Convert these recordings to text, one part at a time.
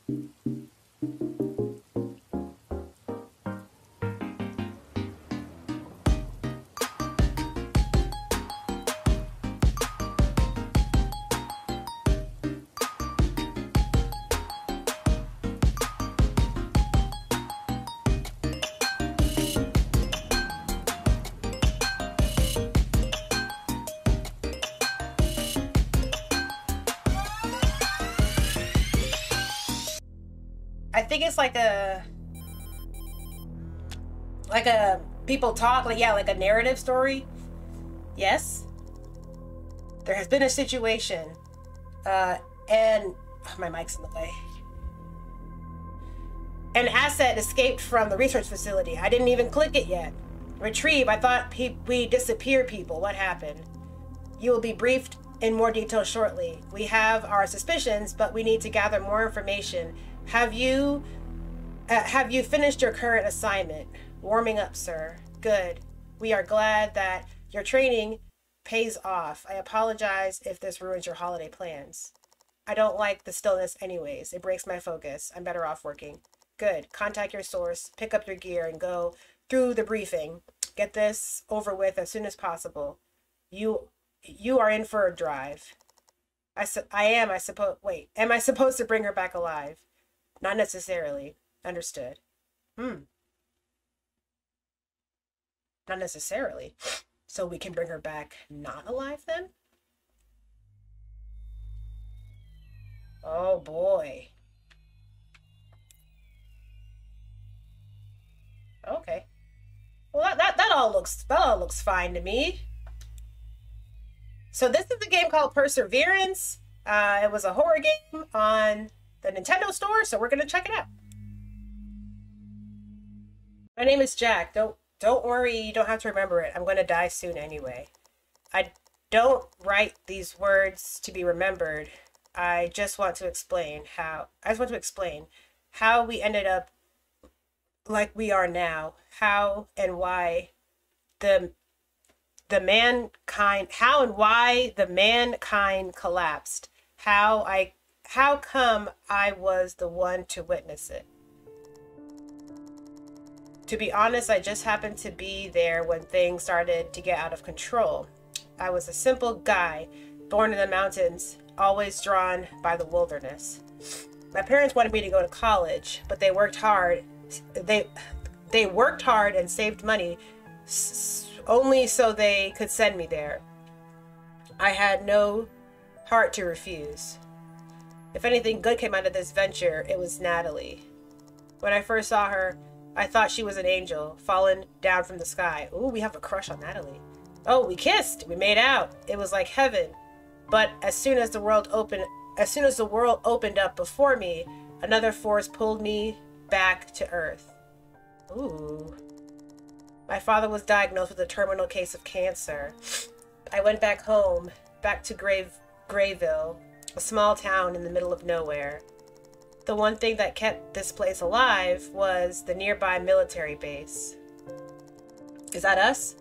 I think it's like a people talk, like, yeah, like a narrative story. Yes. There has been a situation, and oh, my mic's in the way. An asset escaped from the research facility. I didn't even click it yet. Retrieve. I thought we disappeared people. What happened? You will be briefed in more detail shortly. We have our suspicions, but we need to gather more information. Have you finished your current assignment? Warming up, sir. Good. We are glad that your training pays off. I apologize if this ruins your holiday plans. I don't like the stillness anyways. It breaks my focus. I'm better off working. Good. Contact your source, pick up your gear, and go through the briefing. Get this over with as soon as possible. You are in for a drive. Am I supposed to bring her back alive? Not necessarily. Understood. Not necessarily. So we can bring her back not alive then? Oh boy. Okay. Well, that all looks fine to me. So this is a game called Perseverance. It was a horror game on the Nintendo store, so we're gonna check it out. My name is Jack. Don't worry, you don't have to remember it. I'm gonna die soon anyway. I don't write these words to be remembered. I just want to explain how we ended up like we are now. How and why the mankind collapsed. How come I was the one to witness it? To be honest, I just happened to be there when things started to get out of control. I was a simple guy, born in the mountains, always drawn by the wilderness. My parents wanted me to go to college, but they worked hard. They worked hard and saved money only so they could send me there. I had no heart to refuse. If anything good came out of this venture, it was Natalie. When I first saw her, I thought she was an angel, fallen down from the sky. Ooh, we have a crush on Natalie. Oh, we kissed. We made out. It was like heaven. But as soon as the world opened up before me, another force pulled me back to Earth. Ooh. My father was diagnosed with a terminal case of cancer. I went back home, back to Grey Ville, a small town in the middle of nowhere. The one thing that kept this place alive was the nearby military base. Is that us?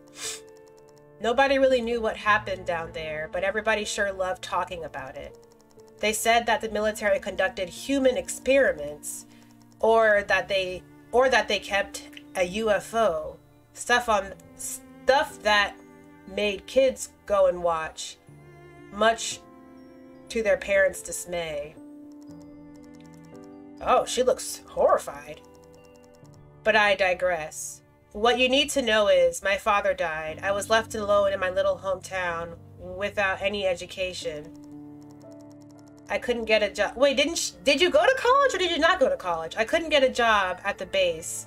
Nobody really knew what happened down there, but everybody sure loved talking about it. They said that the military conducted human experiments, or that they kept a UFO, stuff that made kids go and watch, much to their parents' dismay. Oh, she looks horrified. But I digress. What you need to know is my father died. I was left alone in my little hometown without any education. I couldn't get a job. Wait, did you go to college or did you not go to college? I couldn't get a job at the base,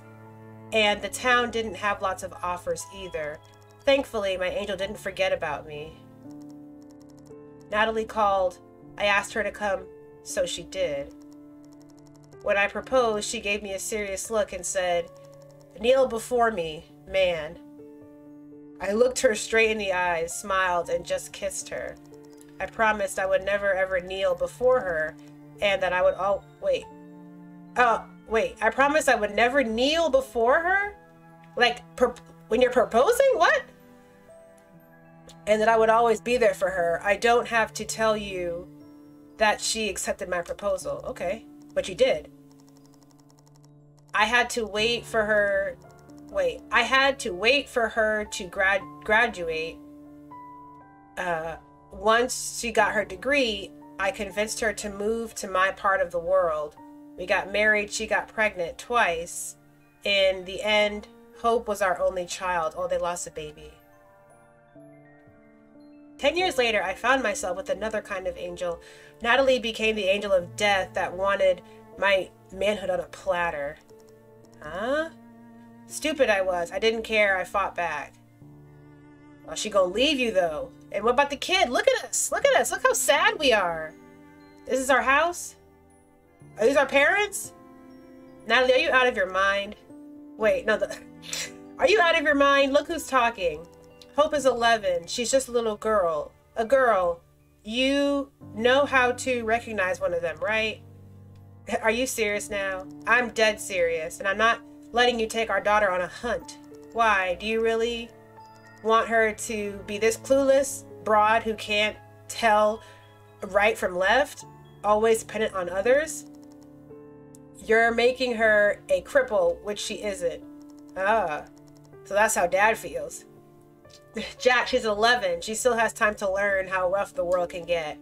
and the town didn't have lots of offers either. Thankfully, my angel didn't forget about me. Natalie called. I asked her to come, so she did. When I proposed, she gave me a serious look and said, "Kneel before me, man." I looked her straight in the eyes, smiled, and just kissed her. I promised I would never ever kneel before her, and that I would I promised I would never kneel before her? Like, when you're proposing? What? And that I would always be there for her. I don't have to tell you that she accepted my proposal. Okay. But you did. I had to wait for her. Wait, I had to wait for her to graduate. Once she got her degree, I convinced her to move to my part of the world. We got married. She got pregnant twice. In the end, Hope was our only child. Oh, they lost a baby. 10 years later, I found myself with another kind of angel. Natalie became the angel of death that wanted my manhood on a platter. Huh? Stupid I was. I didn't care. I fought back. Well, she gonna leave you, though. And what about the kid? Look at us. Look at us. Look how sad we are. This is our house? Are these our parents? Natalie, are you out of your mind? Wait, no. Are you out of your mind? Look who's talking. Hope is 11. She's just a little girl. A girl. You know how to recognize one of them, right? Are you serious now? I'm dead serious, and I'm not letting you take our daughter on a hunt. Why? Do you really want her to be this clueless broad who can't tell right from left, always dependent on others? You're making her a cripple, which she isn't. Ah, so that's how Dad feels. Jack, she's 11. She still has time to learn how rough the world can get.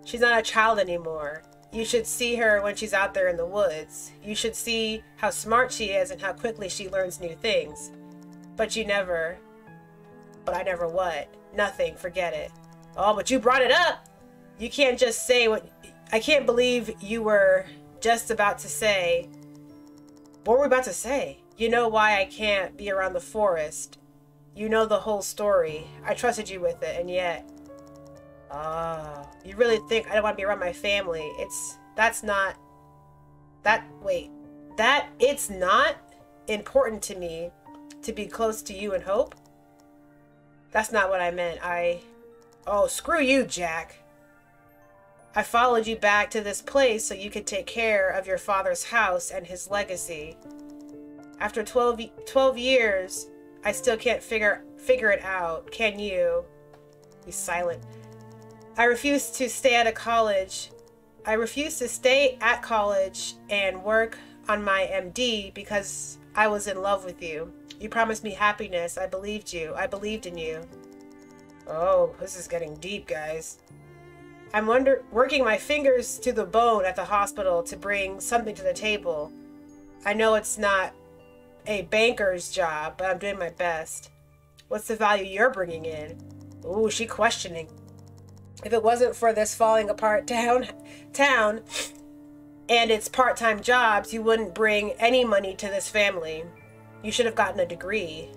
She's not a child anymore. You should see her when she's out there in the woods. You should see how smart she is and how quickly she learns new things. But you never... But I never what? Nothing. Forget it. Oh, but you brought it up! You can't just say what... I can't believe you were just about to say... What were we about to say? You know why I can't be around the forest. You know the whole story. I trusted you with it, and yet... Oh, you really think I don't want to be around my family? It's not important to me to be close to you and Hope? That's not what I meant. Oh, screw you, Jack. I followed you back to this place so you could take care of your father's house and his legacy. After 12 years, I still can't figure it out. Can you? He's silent. I refuse to stay at college and work on my MD because I was in love with you. You promised me happiness. I believed you. I believed in you. Oh, this is getting deep, guys. I'm working my fingers to the bone at the hospital to bring something to the table. I know it's not a banker's job, but I'm doing my best. What's the value you're bringing in? Ooh, she questioning. If it wasn't for this falling apart town and its part-time jobs, you wouldn't bring any money to this family. You should have gotten a degree.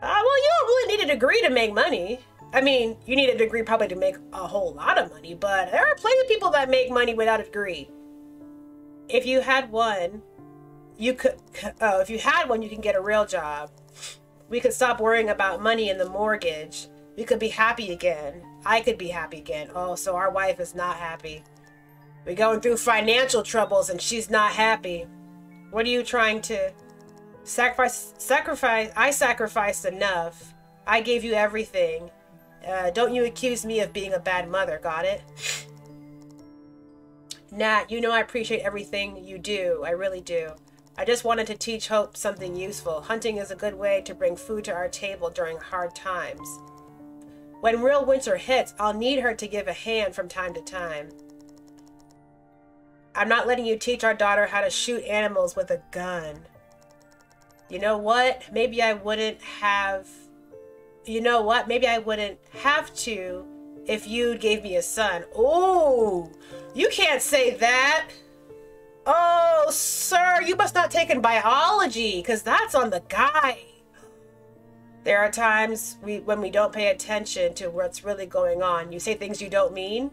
Well, you don't really need a degree to make money. I mean, you need a degree probably to make a whole lot of money, but there are plenty of people that make money without a degree. If you had one, you can get a real job. We could stop worrying about money and the mortgage. We could be happy again. I could be happy again. Oh, so our wife is not happy. We're going through financial troubles and she's not happy. What are you trying to sacrifice? I sacrificed enough. I gave you everything. Don't you accuse me of being a bad mother, got it? Nat, you know I appreciate everything you do. I really do. I just wanted to teach Hope something useful. Hunting is a good way to bring food to our table during hard times. When real winter hits, I'll need her to give a hand from time to time. I'm not letting you teach our daughter how to shoot animals with a gun. You know what? Maybe I wouldn't have... You know what? Maybe I wouldn't have to if you gave me a son. Oh, you can't say that. Oh, sir, you must not take in biology, because that's on the guy. There are times when we don't pay attention to what's really going on. You say things you don't mean.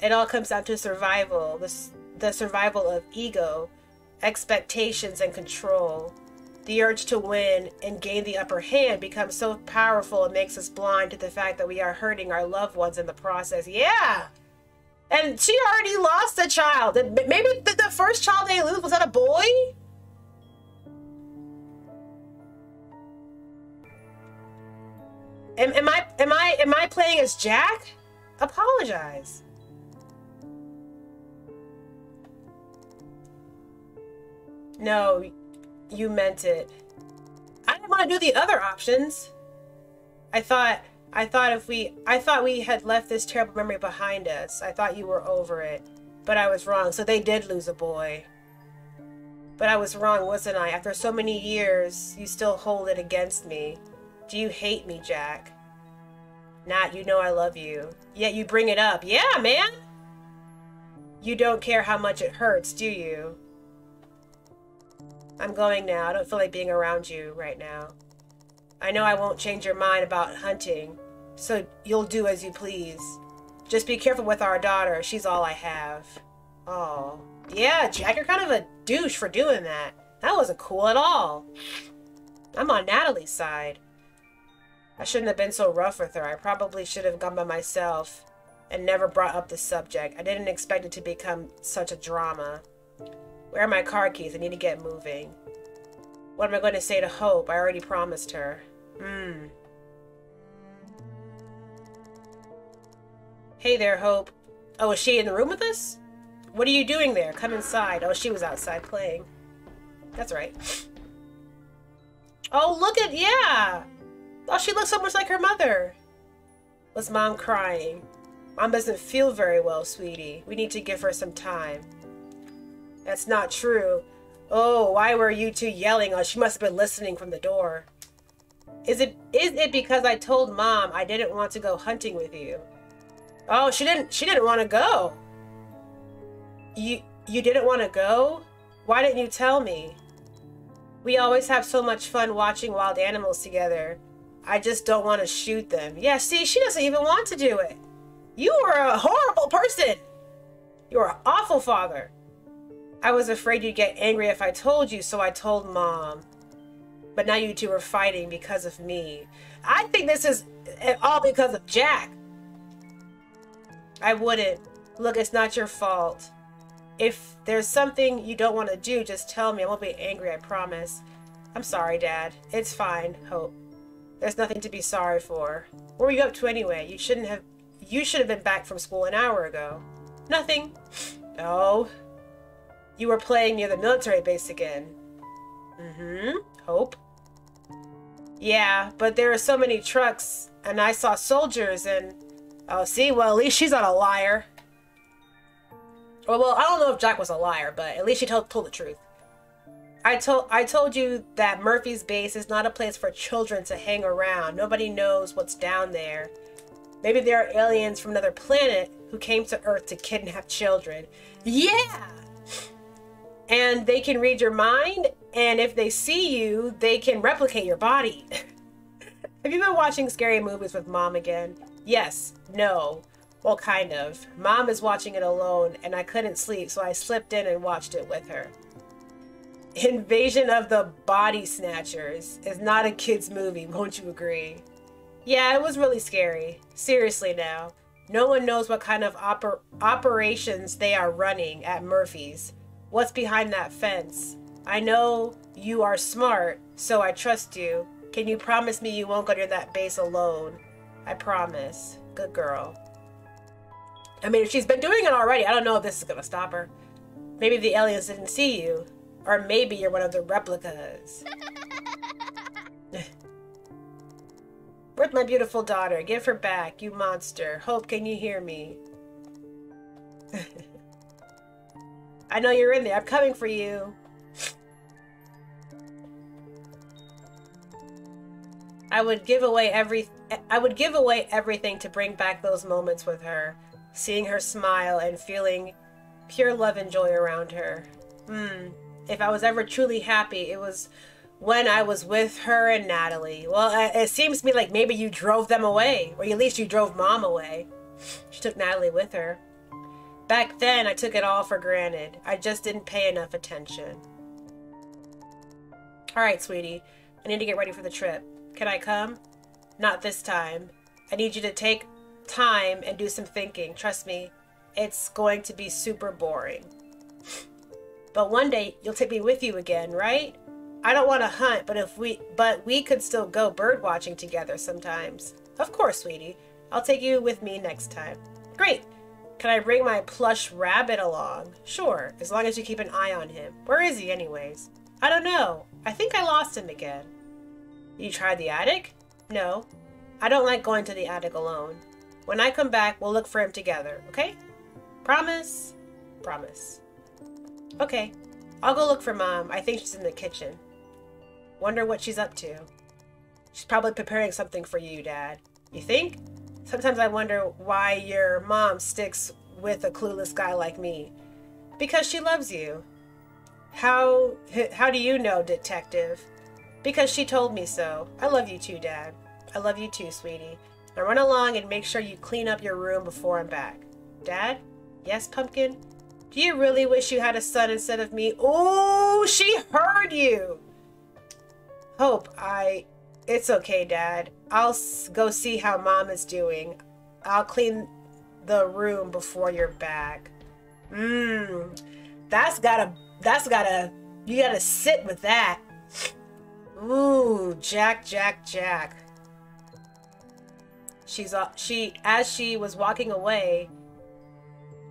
It all comes down to survival. The survival of ego, expectations, and control. The urge to win and gain the upper hand becomes so powerful it makes us blind to the fact that we are hurting our loved ones in the process. Yeah! And she already lost a child. Maybe the first child they lose, was that a boy? Am I playing as Jack? Apologize. No, you meant it. I didn't want to do the other options. I thought we had left this terrible memory behind us. I thought you were over it. But I was wrong. So they did lose a boy. But I was wrong, wasn't I? After so many years, you still hold it against me. Do you hate me, Jack? Nat, you know I love you. Yet you bring it up. Yeah, man! You don't care how much it hurts, do you? I'm going now. I don't feel like being around you right now. I know I won't change your mind about hunting, so you'll do as you please. Just be careful with our daughter. She's all I have. Oh. Yeah, Jack, you're kind of a douche for doing that. That wasn't cool at all. I'm on Natalie's side. I shouldn't have been so rough with her. I probably should have gone by myself and never brought up the subject. I didn't expect it to become such a drama. Where are my car keys? I need to get moving. What am I going to say to Hope? I already promised her. Hey there, Hope. Oh, is she in the room with us? What are you doing there? Come inside. Oh, she was outside playing. That's right. Oh, look at, yeah. Oh, she looks so much like her mother. Was Mom crying? Mom doesn't feel very well, sweetie. We need to give her some time. That's not true. Oh, why were you two yelling? Oh, she must have been listening from the door. Is it because I told Mom I didn't want to go hunting with you? Oh, she didn't want to go. You didn't want to go? Why didn't you tell me? We always have so much fun watching wild animals together. I just don't want to shoot them. Yeah, see, she doesn't even want to do it. You were a horrible person. You were an awful father. I was afraid you'd get angry if I told you, so I told Mom. But now you two are fighting because of me. I think this is all because of Jack. I wouldn't. Look, it's not your fault. If there's something you don't want to do, just tell me. I won't be angry, I promise. I'm sorry, Dad. It's fine, Hope. There's nothing to be sorry for. What were you up to anyway? You should have been back from school an hour ago. Nothing. Oh. You were playing near the military base again. Hope. Yeah, but there are so many trucks, and I saw soldiers, and... Oh, see? Well, at least she's not a liar. Well, I don't know if Jack was a liar, but at least she told the truth. I told you that Murphy's base is not a place for children to hang around. Nobody knows what's down there. Maybe there are aliens from another planet who came to Earth to kidnap children. Yeah! And they can read your mind, and if they see you, they can replicate your body. Have you been watching scary movies with Mom again? Yes. No. Well, kind of. Mom is watching it alone, and I couldn't sleep, so I slipped in and watched it with her. Invasion of the Body Snatchers is not a kid's movie, won't you agree? Yeah, it was really scary. Seriously now. No one knows what kind of operations they are running at Murphy's. What's behind that fence? I know you are smart, so I trust you. Can you promise me you won't go near that base alone? I promise. Good girl. I mean, if she's been doing it already, I don't know if this is going to stop her. Maybe the aliens didn't see you. Or maybe you're one of the replicas. Where's my beautiful daughter? Give her back, you monster. Hope, can you hear me? I know you're in there. I'm coming for you. I would give away everything to bring back those moments with her. Seeing her smile and feeling pure love and joy around her. If I was ever truly happy, it was when I was with her and Natalie. Well, it seems to me like maybe you drove them away. Or at least you drove Mom away. She took Natalie with her. Back then, I took it all for granted. I just didn't pay enough attention. Alright, sweetie. I need to get ready for the trip. Can I come? Not this time. I need you to take time and do some thinking. Trust me, it's going to be super boring. But one day, you'll take me with you again, right? I don't want to hunt, but we could still go bird watching together sometimes. Of course, sweetie. I'll take you with me next time. Great. Can I bring my plush rabbit along? Sure, as long as you keep an eye on him. Where is he anyways? I don't know. I think I lost him again. You tried the attic? No. I don't like going to the attic alone. When I come back, we'll look for him together, okay? Promise? Promise. Okay. I'll go look for Mom. I think she's in the kitchen. Wonder what she's up to. She's probably preparing something for you, Dad. You think? Sometimes I wonder why your mom sticks with a clueless guy like me. Because she loves you. How do you know, Detective? Because she told me so. I love you too, Dad. I love you too, sweetie. Now run along and make sure you clean up your room before I'm back. Dad? Yes, Pumpkin? Do you really wish you had a son instead of me? Oh, she heard you! Hope, It's okay, Dad. I'll go see how Mom is doing. I'll clean the room before you're back. You gotta sit with that. Ooh, Jack. As she was walking away,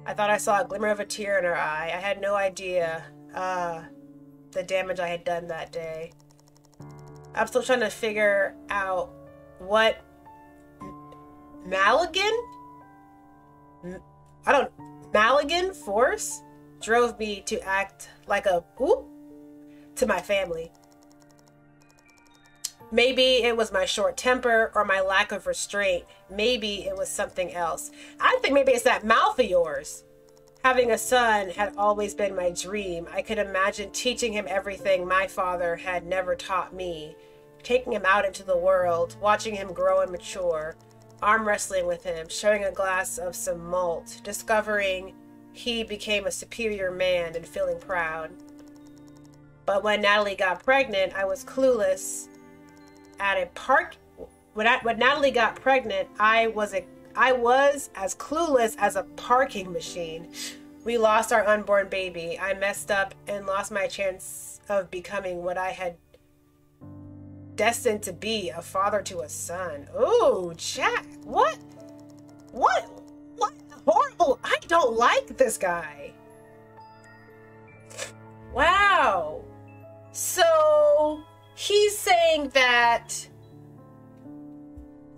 I thought I saw a glimmer of a tear in her eye. I had no idea, the damage I had done that day. I'm still trying to figure out what Maligan force drove me to act like a whoop to my family. Maybe it was my short temper or my lack of restraint. Maybe it was something else. I think maybe it's that mouth of yours. Having a son had always been my dream. I could imagine teaching him everything my father had never taught me. Taking him out into the world, watching him grow and mature, arm wrestling with him, sharing a glass of some malt, discovering he became a superior man and feeling proud. But when Natalie got pregnant, I was clueless at a park. When Natalie got pregnant, I was as clueless as a parking machine. We lost our unborn baby. I messed up and lost my chance of becoming what I had destined to be, a father to a son. Oh, Jack, what horrible. I don't like this guy. Wow. So he's saying that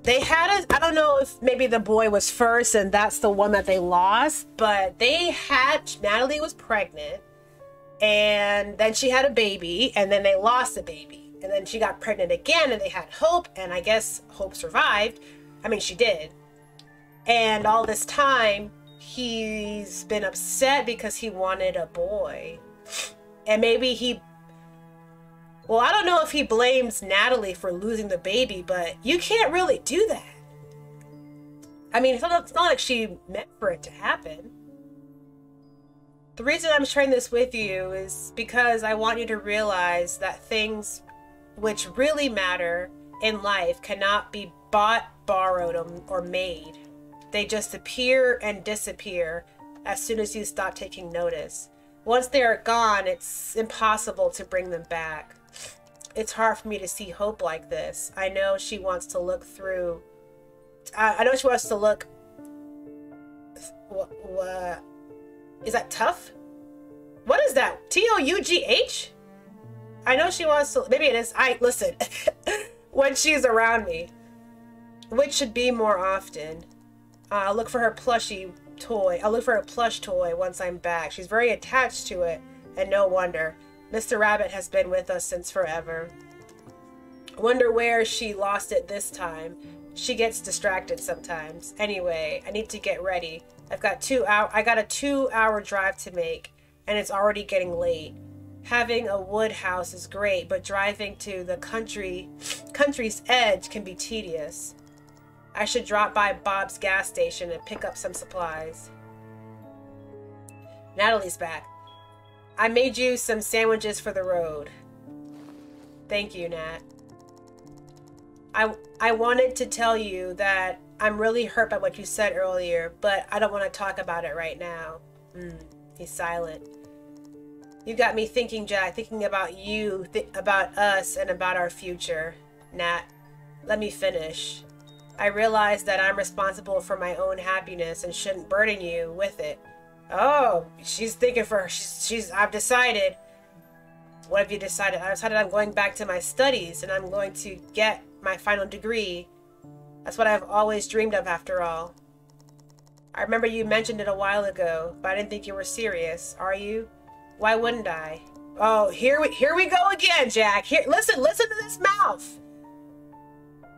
they had I don't know if maybe the boy was first and that's the one that they lost, but Natalie was pregnant and then she had a baby and then they lost the baby. And then she got pregnant again and they had Hope, and I guess Hope survived. I mean, she did. And all this time, he's been upset because he wanted a boy. And maybe well, I don't know if he blames Natalie for losing the baby, but you can't really do that. I mean, it's not like she meant for it to happen. The reason I'm sharing this with you is because I want you to realize that things which really matter in life cannot be bought, borrowed, or made. They just appear and disappear as soon as you stop taking notice. Once they are gone, it's impossible to bring them back. It's hard for me to see Hope like this. I know she wants to look through... I know she wants to look... Is that tough? What is that? T-O-U-G-H? I know she wants to, maybe it is. Listen, when she's around me, which should be more often. I'll look for her plushie toy. I'll look for a plush toy once I'm back. She's very attached to it, and no wonder. Mr. Rabbit has been with us since forever. Wonder where she lost it this time. She gets distracted sometimes. Anyway, I need to get ready. I got a 2-hour drive to make, and it's already getting late. Having a wood house is great, but driving to the country's edge can be tedious. I should drop by Bob's gas station and pick up some supplies. Natalie's back. I made you some sandwiches for the road. Thank you, Nat. I wanted to tell you that I'm really hurt by what you said earlier, but I don't want to talk about it right now. He's silent. You got me thinking, Jack, thinking about you, about us, and about our future. Nat, let me finish. I realize that I'm responsible for my own happiness and shouldn't burden you with it. Oh, she's thinking for her. I've decided. What have you decided? I decided I'm going back to my studies and I'm going to get my final degree. That's what I've always dreamed of after all. I remember you mentioned it a while ago, but I didn't think you were serious. Are you? Why wouldn't I? Oh, here we go again, Jack. Here, listen to this mouth.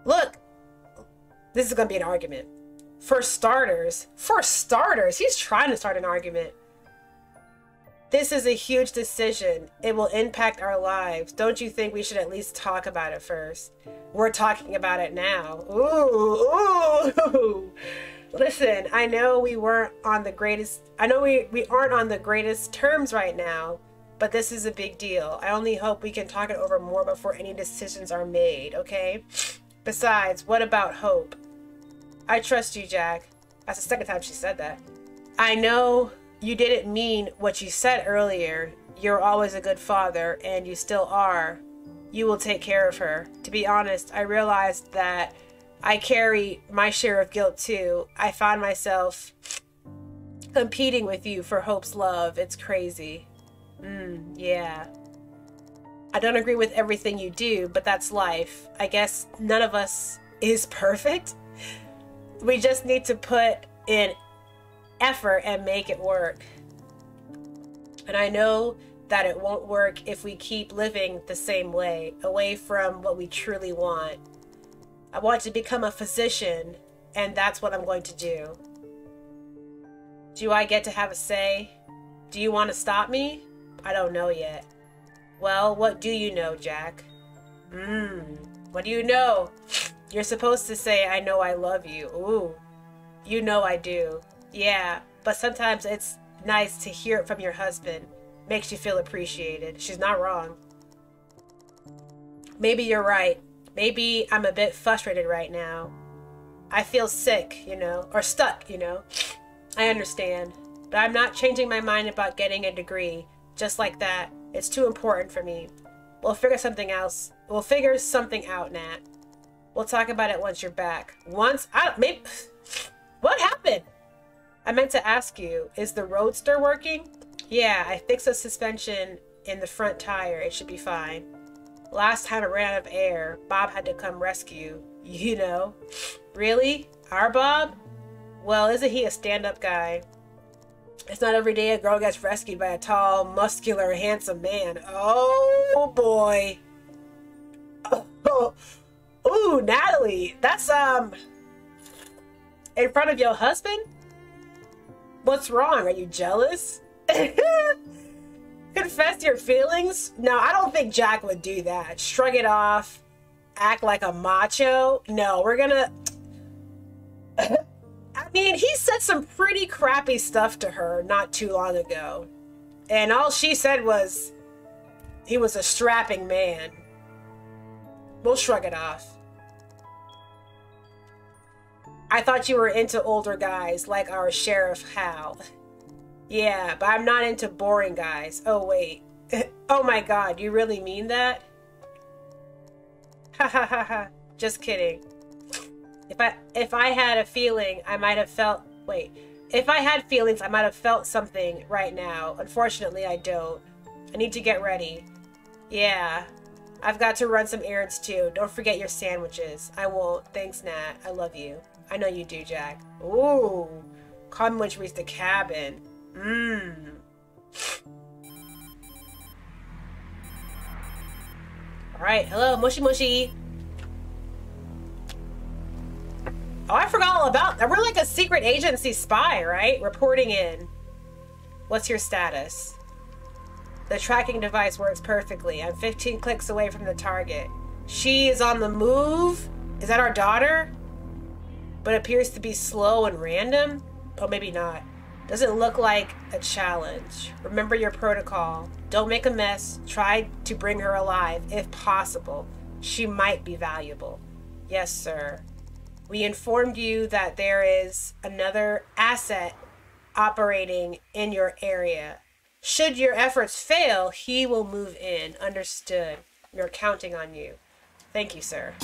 Look, this is gonna be an argument. For starters, he's trying to start an argument. This is a huge decision. It will impact our lives. Don't you think we should at least talk about it first? We're talking about it now. Ooh. Listen, I know we aren't on the greatest terms right now, but this is a big deal. I only hope we can talk it over more before any decisions are made, okay? Besides, what about hope? I trust you, Jack. That's the second time she said that. I know you didn't mean what you said earlier. You're always a good father, and you still are. You will take care of her. To be honest, I realized that I carry my share of guilt too. I found myself competing with you for Hope's love. It's crazy. Yeah. I don't agree with everything you do, but that's life. I guess none of us is perfect. We just need to put in effort and make it work. And I know that it won't work if we keep living the same way, away from what we truly want. I want to become a physician, and that's what I'm going to do. Do I get to have a say? Do you want to stop me? I don't know yet. Well, what do you know, Jack? What do you know? You're supposed to say, I know I love you. Ooh, you know I do. Yeah, but sometimes it's nice to hear it from your husband. Makes you feel appreciated. She's not wrong. Maybe you're right. Maybe I'm a bit frustrated right now. I feel sick, or stuck, I understand. But I'm not changing my mind about getting a degree. Just like that. It's too important for me. We'll figure something else. We'll figure something out, Nat. We'll talk about it once you're back. What happened? I meant to ask you, is the roadster working? Yeah, I fixed the suspension in the front tire. It should be fine. Last time it ran out of air, Bob had to come rescue. Really? Our Bob? Well, isn't he a stand-up guy? It's not every day a girl gets rescued by a tall, muscular, handsome man. Oh, boy. Oh. Ooh, Natalie. That's, in front of your husband? What's wrong? Are you jealous? Confess your feelings? No, I don't think Jack would do that. Shrug it off. Act like a macho. No, we're gonna... I mean, he said some pretty crappy stuff to her not too long ago. And all she said was he was a strapping man. We'll shrug it off. I thought you were into older guys like our Sheriff Hal. Yeah, but I'm not into boring guys. Oh, wait. Oh my god, you really mean that? Ha ha ha ha. Just kidding. If I had a feeling, I might have felt... Wait. If I had feelings, I might have felt something right now. Unfortunately, I don't. I need to get ready. Yeah. I've got to run some errands too. Don't forget your sandwiches. I won't. Thanks, Nat. I love you. I know you do, Jack. Ooh. Come when you reach the cabin. Alright, hello, mushy mushy. Oh, I forgot all about that. We're like a secret agency spy, right? Reporting in. What's your status? The tracking device works perfectly. I'm 15 clicks away from the target. She is on the move? Is that our daughter? But appears to be slow and random? Oh, maybe not. Doesn't look like a challenge. Remember your protocol. Don't make a mess. Try to bring her alive, if possible. She might be valuable. Yes, sir. We informed you that there is another asset operating in your area. Should your efforts fail, he will move in. Understood. We're counting on you. Thank you, sir.